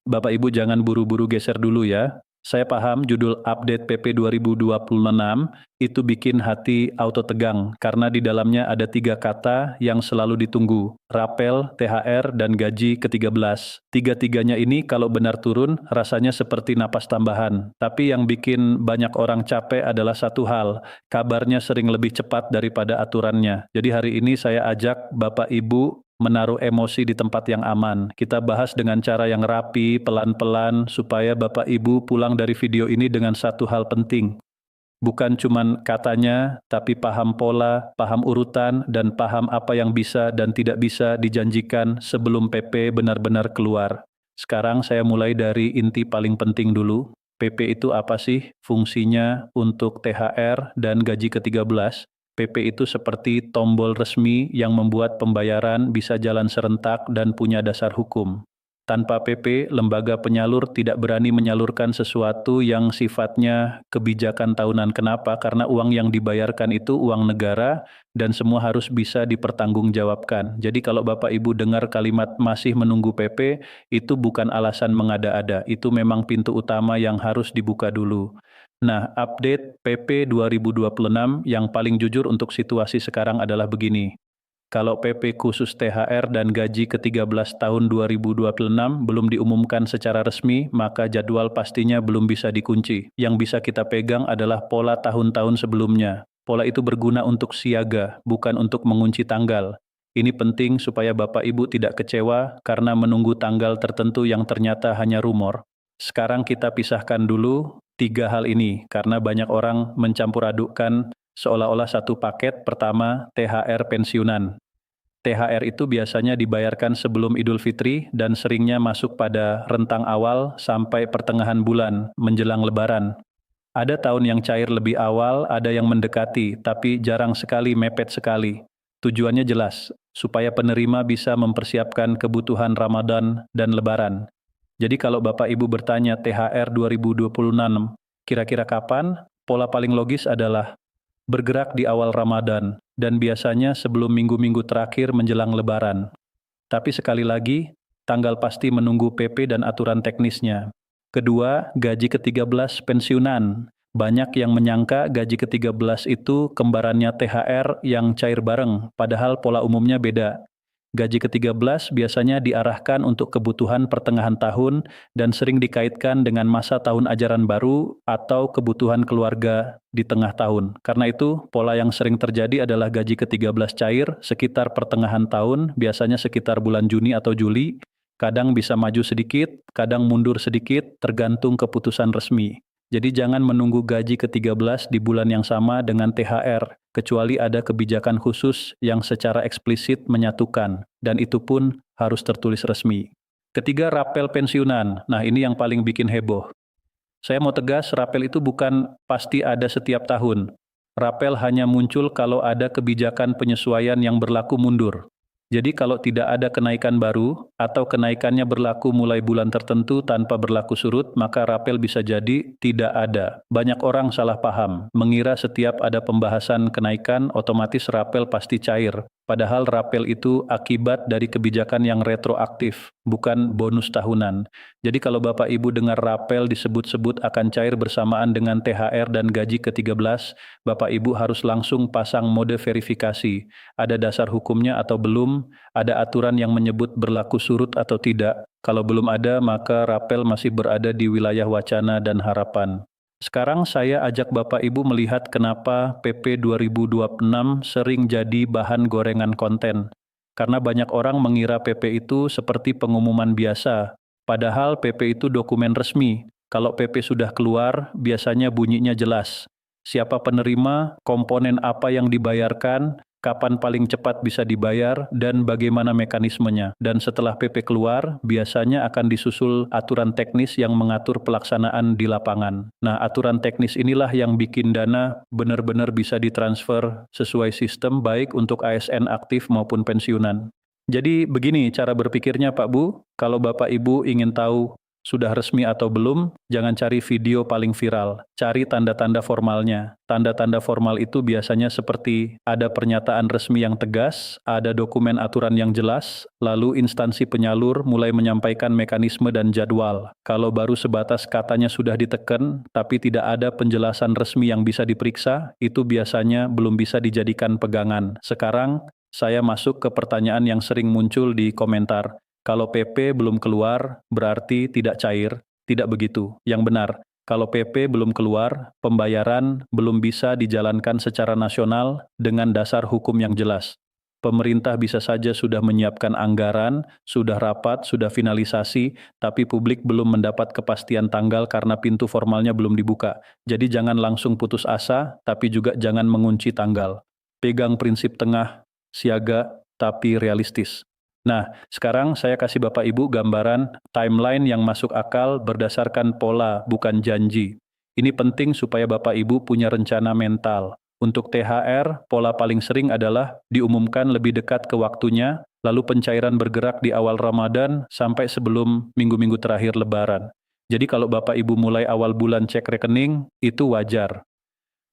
Bapak Ibu jangan buru-buru geser dulu ya. Saya paham judul update PP 2026 itu bikin hati auto tegang karena di dalamnya ada 3 kata yang selalu ditunggu, rapel, THR, dan gaji ke-13. Tiga-tiganya ini kalau benar turun rasanya seperti napas tambahan. Tapi yang bikin banyak orang capek adalah satu hal, kabarnya sering lebih cepat daripada aturannya. Jadi hari ini saya ajak Bapak Ibu menaruh emosi di tempat yang aman. Kita bahas dengan cara yang rapi, pelan-pelan, supaya Bapak Ibu pulang dari video ini dengan satu hal penting. Bukan cuman katanya, tapi paham pola, paham urutan, dan paham apa yang bisa dan tidak bisa dijanjikan sebelum PP benar-benar keluar. Sekarang saya mulai dari inti paling penting dulu. PP itu apa sih? Fungsinya untuk THR dan gaji ke-13. PP itu seperti tombol resmi yang membuat pembayaran bisa jalan serentak dan punya dasar hukum. Tanpa PP, lembaga penyalur tidak berani menyalurkan sesuatu yang sifatnya kebijakan tahunan. Kenapa? Karena uang yang dibayarkan itu uang negara dan semua harus bisa dipertanggungjawabkan. Jadi kalau Bapak Ibu dengar kalimat masih menunggu PP, itu bukan alasan mengada-ada, itu memang pintu utama yang harus dibuka dulu. Nah, update PP 2026 yang paling jujur untuk situasi sekarang adalah begini. Kalau PP khusus THR dan gaji ke-13 tahun 2026 belum diumumkan secara resmi, maka jadwal pastinya belum bisa dikunci. Yang bisa kita pegang adalah pola tahun-tahun sebelumnya. Pola itu berguna untuk siaga, bukan untuk mengunci tanggal. Ini penting supaya Bapak Ibu tidak kecewa karena menunggu tanggal tertentu yang ternyata hanya rumor. Sekarang kita pisahkan dulu 3 hal ini, karena banyak orang mencampur adukkan seolah-olah satu paket. Pertama, THR pensiunan. THR itu biasanya dibayarkan sebelum Idul Fitri dan seringnya masuk pada rentang awal sampai pertengahan bulan menjelang Lebaran. Ada tahun yang cair lebih awal, ada yang mendekati, tapi jarang sekali mepet sekali. Tujuannya jelas, supaya penerima bisa mempersiapkan kebutuhan Ramadan dan Lebaran. Jadi kalau Bapak Ibu bertanya THR 2026, kira-kira kapan? Pola paling logis adalah bergerak di awal Ramadan, dan biasanya sebelum minggu-minggu terakhir menjelang Lebaran. Tapi sekali lagi, tanggal pasti menunggu PP dan aturan teknisnya. Kedua, gaji ke-13 pensiunan. Banyak yang menyangka gaji ke-13 itu kembarannya THR yang cair bareng, padahal pola umumnya beda. Gaji ke-13 biasanya diarahkan untuk kebutuhan pertengahan tahun dan sering dikaitkan dengan masa tahun ajaran baru atau kebutuhan keluarga di tengah tahun. Karena itu, pola yang sering terjadi adalah gaji ke-13 cair sekitar pertengahan tahun, biasanya sekitar bulan Juni atau Juli, kadang bisa maju sedikit, kadang mundur sedikit, tergantung keputusan resmi. Jadi jangan menunggu gaji ke-13 di bulan yang sama dengan THR, kecuali ada kebijakan khusus yang secara eksplisit menyatukan, dan itu pun harus tertulis resmi. Ketiga, rapel pensiunan. Nah, ini yang paling bikin heboh. Saya mau tegas, rapel itu bukan pasti ada setiap tahun. Rapel hanya muncul kalau ada kebijakan penyesuaian yang berlaku mundur. Jadi kalau tidak ada kenaikan baru, atau kenaikannya berlaku mulai bulan tertentu tanpa berlaku surut, maka rapel bisa jadi tidak ada. Banyak orang salah paham, mengira setiap ada pembahasan kenaikan, otomatis rapel pasti cair. Padahal rapel itu akibat dari kebijakan yang retroaktif, bukan bonus tahunan. Jadi kalau Bapak Ibu dengar rapel disebut-sebut akan cair bersamaan dengan THR dan gaji ke-13, Bapak Ibu harus langsung pasang mode verifikasi. Ada dasar hukumnya atau belum, ada aturan yang menyebut berlaku surut atau tidak. Kalau belum ada, maka rapel masih berada di wilayah wacana dan harapan. Sekarang saya ajak Bapak Ibu melihat kenapa PP 2026 sering jadi bahan gorengan konten. Karena banyak orang mengira PP itu seperti pengumuman biasa, padahal PP itu dokumen resmi. Kalau PP sudah keluar, biasanya bunyinya jelas. Siapa penerima, komponen apa yang dibayarkan, kapan paling cepat bisa dibayar, dan bagaimana mekanismenya. Dan setelah PP keluar, biasanya akan disusul aturan teknis yang mengatur pelaksanaan di lapangan. Nah, aturan teknis inilah yang bikin dana benar-benar bisa ditransfer sesuai sistem, baik untuk ASN aktif maupun pensiunan. Jadi begini cara berpikirnya Pak Bu, kalau Bapak Ibu ingin tahu Sudah resmi atau belum, jangan cari video paling viral. Cari tanda-tanda formalnya. Tanda-tanda formal itu biasanya seperti ada pernyataan resmi yang tegas, ada dokumen aturan yang jelas, lalu instansi penyalur mulai menyampaikan mekanisme dan jadwal. Kalau baru sebatas katanya sudah diteken, tapi tidak ada penjelasan resmi yang bisa diperiksa, itu biasanya belum bisa dijadikan pegangan. Sekarang, saya masuk ke pertanyaan yang sering muncul di komentar. Kalau PP belum keluar, berarti tidak cair. Tidak begitu. Yang benar, kalau PP belum keluar, pembayaran belum bisa dijalankan secara nasional dengan dasar hukum yang jelas. Pemerintah bisa saja sudah menyiapkan anggaran, sudah rapat, sudah finalisasi, tapi publik belum mendapat kepastian tanggal karena pintu formalnya belum dibuka. Jadi jangan langsung putus asa, tapi juga jangan mengunci tanggal. Pegang prinsip tengah, siaga, tapi realistis. Nah, sekarang saya kasih Bapak Ibu gambaran timeline yang masuk akal berdasarkan pola, bukan janji. Ini penting supaya Bapak Ibu punya rencana mental. Untuk THR, pola paling sering adalah diumumkan lebih dekat ke waktunya, lalu pencairan bergerak di awal Ramadan sampai sebelum minggu-minggu terakhir Lebaran. Jadi kalau Bapak Ibu mulai awal bulan cek rekening, itu wajar.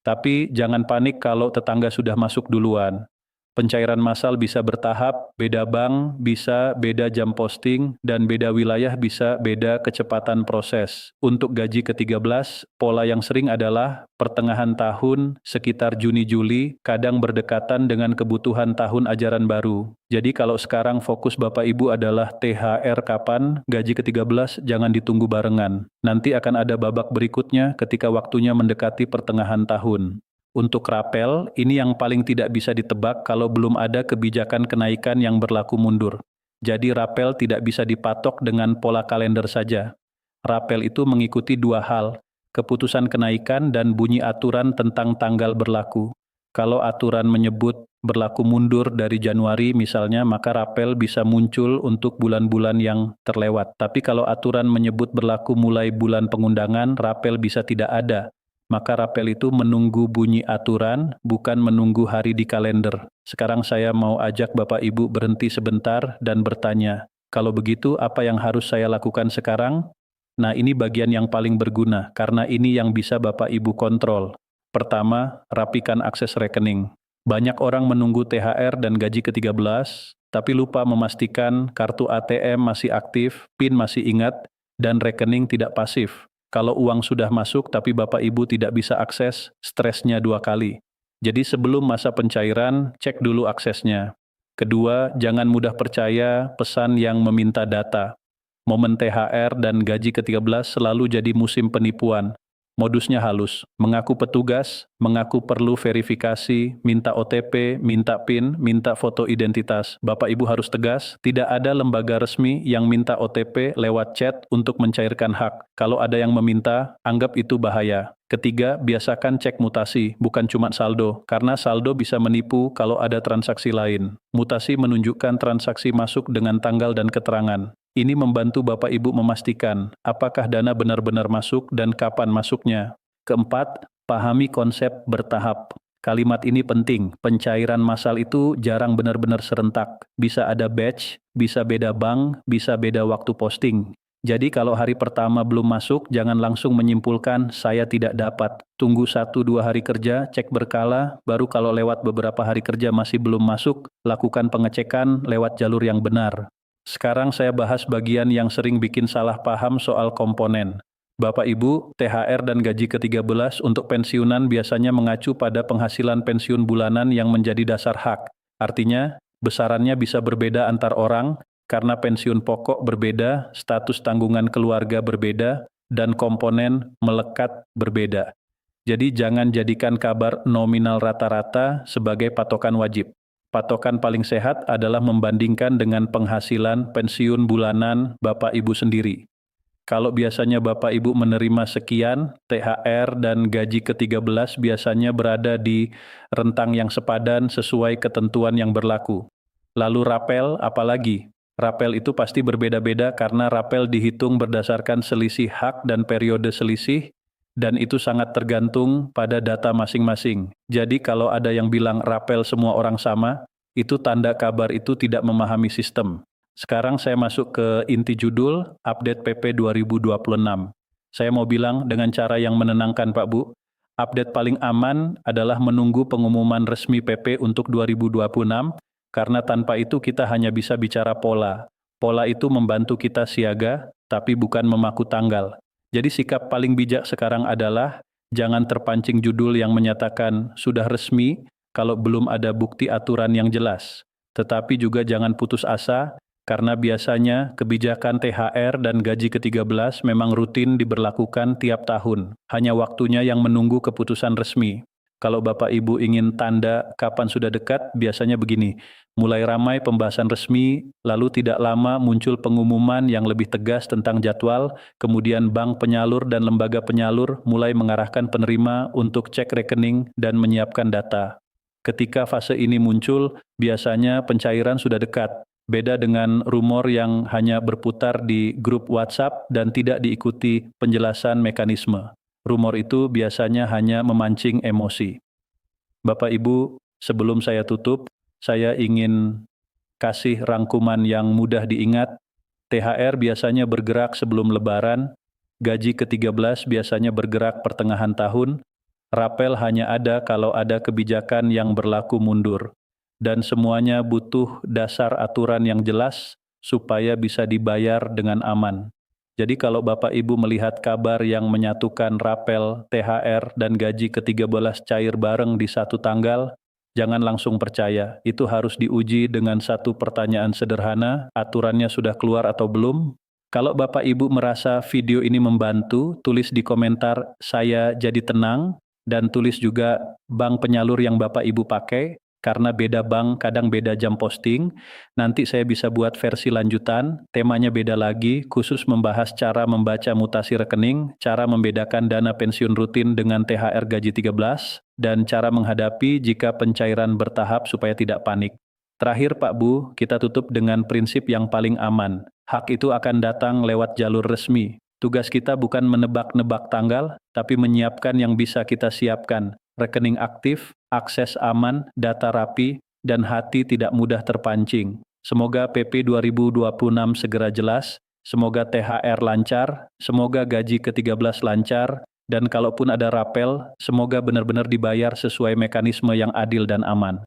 Tapi jangan panik kalau tetangga sudah masuk duluan. Pencairan massal bisa bertahap, beda bank, bisa beda jam posting, dan beda wilayah bisa beda kecepatan proses. Untuk gaji ke-13, pola yang sering adalah pertengahan tahun, sekitar Juni-Juli, kadang berdekatan dengan kebutuhan tahun ajaran baru. Jadi kalau sekarang fokus Bapak Ibu adalah THR kapan, gaji ke-13 jangan ditunggu barengan. Nanti akan ada babak berikutnya ketika waktunya mendekati pertengahan tahun. Untuk rapel, ini yang paling tidak bisa ditebak kalau belum ada kebijakan kenaikan yang berlaku mundur. Jadi rapel tidak bisa dipatok dengan pola kalender saja. Rapel itu mengikuti dua hal, keputusan kenaikan dan bunyi aturan tentang tanggal berlaku. Kalau aturan menyebut berlaku mundur dari Januari misalnya, maka rapel bisa muncul untuk bulan-bulan yang terlewat. Tapi kalau aturan menyebut berlaku mulai bulan pengundangan, rapel bisa tidak ada. Maka rapel itu menunggu bunyi aturan, bukan menunggu hari di kalender. Sekarang saya mau ajak Bapak Ibu berhenti sebentar dan bertanya, kalau begitu apa yang harus saya lakukan sekarang? Nah, ini bagian yang paling berguna, karena ini yang bisa Bapak Ibu kontrol. Pertama, rapikan akses rekening. Banyak orang menunggu THR dan gaji ke-13, tapi lupa memastikan kartu ATM masih aktif, PIN masih ingat, dan rekening tidak pasif. Kalau uang sudah masuk tapi Bapak Ibu tidak bisa akses, stresnya dua kali. Jadi sebelum masa pencairan, cek dulu aksesnya. Kedua, jangan mudah percaya pesan yang meminta data. Momen THR dan gaji ke-13 selalu jadi musim penipuan. Modusnya halus, mengaku petugas, mengaku perlu verifikasi, minta OTP, minta PIN, minta foto identitas. Bapak Ibu harus tegas, tidak ada lembaga resmi yang minta OTP lewat chat untuk mencairkan hak. Kalau ada yang meminta, anggap itu bahaya. Ketiga, biasakan cek mutasi, bukan cuma saldo, karena saldo bisa menipu kalau ada transaksi lain. Mutasi menunjukkan transaksi masuk dengan tanggal dan keterangan. Ini membantu Bapak Ibu memastikan apakah dana benar-benar masuk dan kapan masuknya. Keempat, pahami konsep bertahap. Kalimat ini penting, pencairan massal itu jarang benar-benar serentak. Bisa ada batch, bisa beda bank, bisa beda waktu posting. Jadi kalau hari pertama belum masuk, jangan langsung menyimpulkan saya tidak dapat. Tunggu 1-2 hari kerja, cek berkala, baru kalau lewat beberapa hari kerja masih belum masuk, lakukan pengecekan lewat jalur yang benar. Sekarang saya bahas bagian yang sering bikin salah paham soal komponen. Bapak Ibu, THR dan gaji ke-13 untuk pensiunan biasanya mengacu pada penghasilan pensiun bulanan yang menjadi dasar hak. Artinya, besarannya bisa berbeda antar orang, karena pensiun pokok berbeda, status tanggungan keluarga berbeda, dan komponen melekat berbeda. Jadi jangan jadikan kabar nominal rata-rata sebagai patokan wajib. Patokan paling sehat adalah membandingkan dengan penghasilan pensiun bulanan Bapak Ibu sendiri. Kalau biasanya Bapak Ibu menerima sekian, THR dan gaji ke-13 biasanya berada di rentang yang sepadan sesuai ketentuan yang berlaku. Lalu rapel apalagi? Rapel itu pasti berbeda-beda karena rapel dihitung berdasarkan selisih hak dan periode selisih, dan itu sangat tergantung pada data masing-masing. Jadi kalau ada yang bilang rapel semua orang sama, itu tanda kabar itu tidak memahami sistem. Sekarang saya masuk ke inti judul, update PP 2026. Saya mau bilang dengan cara yang menenangkan Pak Bu, update paling aman adalah menunggu pengumuman resmi PP untuk 2026, karena tanpa itu kita hanya bisa bicara pola. Pola itu membantu kita siaga, tapi bukan memaku tanggal. Jadi sikap paling bijak sekarang adalah, jangan terpancing judul yang menyatakan sudah resmi, kalau belum ada bukti aturan yang jelas. Tetapi juga jangan putus asa, karena biasanya kebijakan THR dan gaji ke-13 memang rutin diberlakukan tiap tahun. Hanya waktunya yang menunggu keputusan resmi. Kalau Bapak Ibu ingin tanda kapan sudah dekat, biasanya begini. Mulai ramai pembahasan resmi, lalu tidak lama muncul pengumuman yang lebih tegas tentang jadwal, kemudian bank penyalur dan lembaga penyalur mulai mengarahkan penerima untuk cek rekening dan menyiapkan data. Ketika fase ini muncul, biasanya pencairan sudah dekat. Beda dengan rumor yang hanya berputar di grup WhatsApp dan tidak diikuti penjelasan mekanisme. Rumor itu biasanya hanya memancing emosi. Bapak Ibu, sebelum saya tutup, saya ingin kasih rangkuman yang mudah diingat. THR biasanya bergerak sebelum Lebaran, gaji ke-13 biasanya bergerak pertengahan tahun, rapel hanya ada kalau ada kebijakan yang berlaku mundur. Dan semuanya butuh dasar aturan yang jelas supaya bisa dibayar dengan aman. Jadi kalau Bapak Ibu melihat kabar yang menyatukan rapel, THR, dan gaji ke-13 cair bareng di satu tanggal, jangan langsung percaya. Itu harus diuji dengan satu pertanyaan sederhana, aturannya sudah keluar atau belum? Kalau Bapak Ibu merasa video ini membantu, tulis di komentar "saya jadi tenang", dan tulis juga bank penyalur yang Bapak Ibu pakai, karena beda bank kadang beda jam posting. Nanti saya bisa buat versi lanjutan, temanya beda lagi, khusus membahas cara membaca mutasi rekening, cara membedakan dana pensiun rutin dengan THR gaji 13, dan cara menghadapi jika pencairan bertahap supaya tidak panik. Terakhir Pak Bu, kita tutup dengan prinsip yang paling aman. Hak itu akan datang lewat jalur resmi. Tugas kita bukan menebak-nebak tanggal, tapi menyiapkan yang bisa kita siapkan. Rekening aktif, akses aman, data rapi, dan hati tidak mudah terpancing. Semoga PP 2026 segera jelas, semoga THR lancar, semoga gaji ke-13 lancar, dan kalaupun ada rapel, semoga benar-benar dibayar sesuai mekanisme yang adil dan aman.